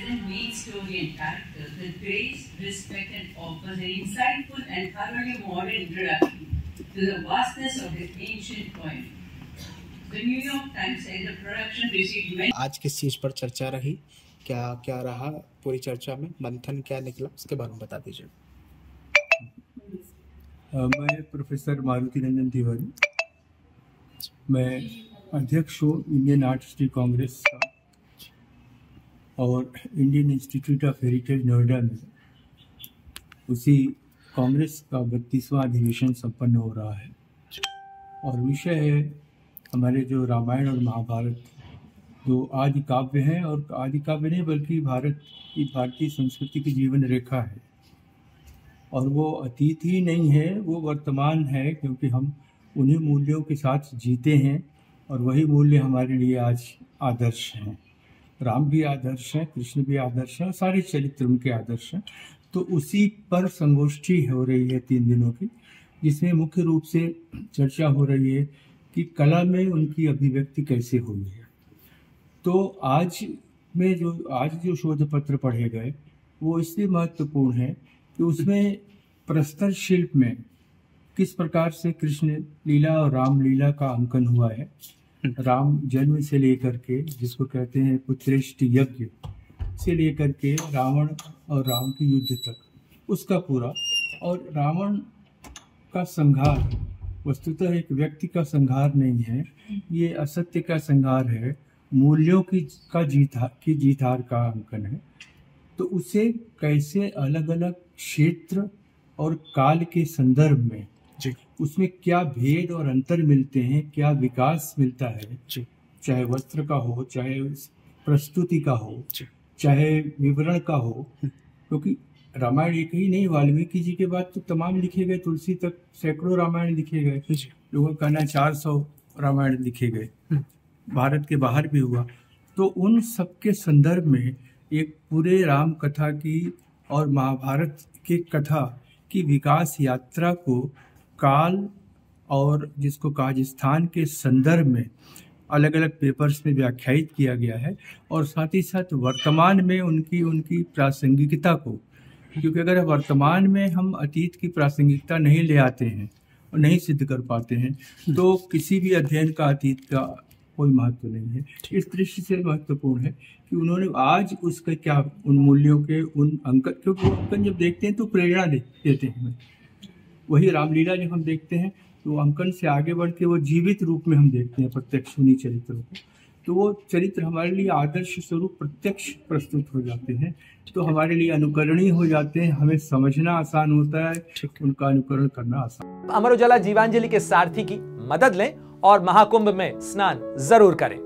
present main story and character with grace, respect, and offers an insightful and thoroughly modern introduction to the vastness of this ancient poem. The New York Times said the production received many. आज किस चीज पर चर्चा रही, क्या क्या रहा पूरी चर्चा में, मंथन क्या निकला, उसके बारे में बता दीजिए। मैं प्रोफेसर मारुति रंजन तिवारी, मैं अध्यक्ष हूँ इंडियन आर्ट हिस्ट्री कांग्रेस का और Indian institute of heritage Noida में उसी कांग्रेस का 32वां अधिवेशन संपन्न हो रहा है और विषय है हमारे जो रामायण और महाभारत जो आदि काव्य हैं, और आदि काव्य नहीं बल्कि भारतीय संस्कृति की जीवन रेखा है और वो अतीत ही नहीं है, वो वर्तमान है, क्योंकि हम उन्हीं मूल्यों के साथ जीते हैं और वही मूल्य हमारे लिए आज आदर्श हैं। राम भी आदर्श हैं, कृष्ण भी आदर्श हैं, सारे चरित्र उनके आदर्श हैं। तो उसी पर संगोष्ठी हो रही है 3 दिनों की, जिसमें मुख्य रूप से चर्चा हो रही है कि कला में उनकी अभिव्यक्ति कैसे हुई है। तो आज जो शोध पत्र पढ़े गए वो इसलिए महत्वपूर्ण है कि उसमें प्रस्तर शिल्प में किस प्रकार से कृष्ण लीला और राम लीला का अंकन हुआ है। राम जन्म से लेकर के, जिसको कहते हैं पुत्रेष्टि यज्ञ से लेकर के रावण और राम के युद्ध तक, उसका पूरा, और रावण का संहार वस्तुतः एक व्यक्ति का संहार नहीं है, ये असत्य का संहार है, मूल्यों की जीतहार का अंकन है। तो उसे कैसे अलग अलग क्षेत्र और काल के संदर्भ में जी, उसमें क्या भेद और अंतर मिलते हैं, क्या विकास मिलता है जी, चाहे वस्त्र का हो, चाहे प्रस्तुति का हो, जी, चाहे विवरण का हो, क्योंकि रामायण एक ही नहीं, वाल्मीकि जी के बाद तो तमाम लिखे गए, तुलसी तक सैकड़ों रामायण लिखे गए, लोगों का कहना 400 रामायण लिखे गए, भारत के बाहर भी हुआ। तो उन सबके संदर्भ में एक पूरे राम कथा की और महाभारत की कथा की विकास यात्रा को काल और जिसको कहा स्थान के संदर्भ में अलग अलग पेपर्स में व्याख्यायित किया गया है, और साथ ही साथ वर्तमान में उनकी प्रासंगिकता को, क्योंकि अगर वर्तमान में हम अतीत की प्रासंगिकता नहीं ले आते हैं और नहीं सिद्ध कर पाते हैं तो किसी भी अध्ययन का अतीत का कोई महत्व नहीं है। इस दृष्टि से महत्वपूर्ण है कि उन्होंने आज उसका क्या, उन मूल्यों के उन अंकन, क्योंकि अंकन जब देखते हैं तो प्रेरणा देते हैं हमें। वही रामलीला जब हम देखते हैं तो अंकन से आगे बढ़ के वो जीवित रूप में हम देखते हैं प्रत्यक्ष उन्हीं चरित्रों को, तो वो चरित्र हमारे लिए आदर्श स्वरूप प्रत्यक्ष प्रस्तुत हो जाते हैं, तो हमारे लिए अनुकरणीय हो जाते हैं, हमें समझना आसान होता है, उनका अनुकरण करना आसान। अमर उजाला जीवांजलि के सारथी की मदद लें और महाकुंभ में स्नान जरूर करें।